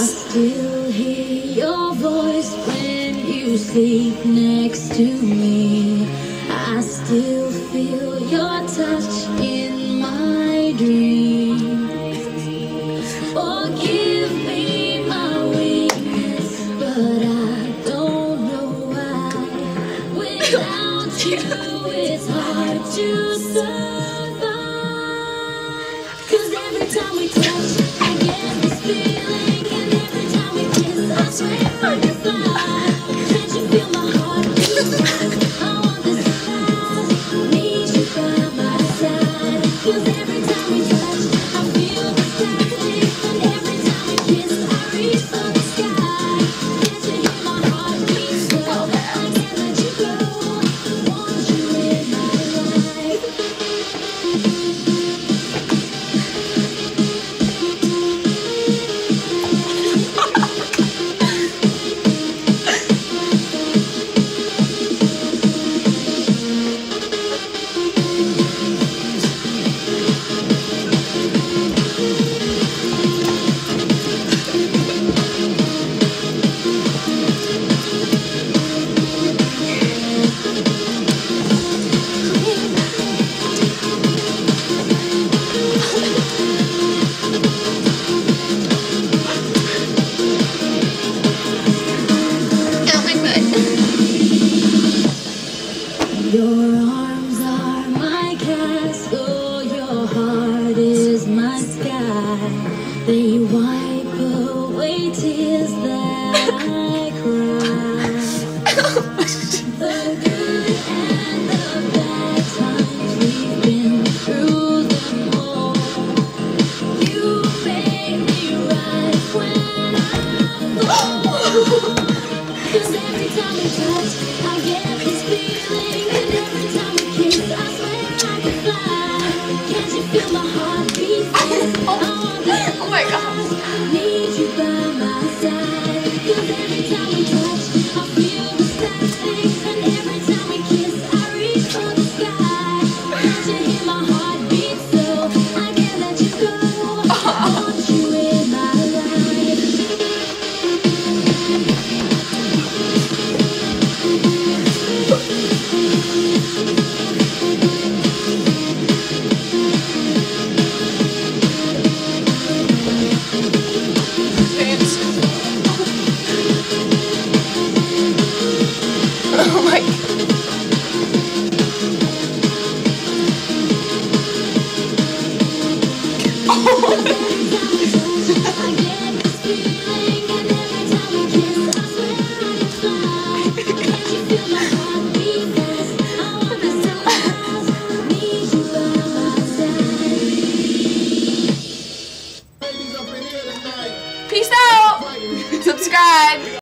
still hear your voice when you sleep next to me. I still feel your touch in my dream. Forgive me my weakness, but I don't know why. Without you, it's hard to survive. 'Cause every time we touch, I get this feeling, and every time we kiss, I swear I can fly. Can't you feel my heart beat? I want this fast, need you by my side. 'Cause every time we touch, I feel the static, and every time we kiss, I reach for the sky. Can't you hear my heart beat? So I can't let you go. Want you in my life. Your arms are my castle, your heart is my sky. They wipe away tears that I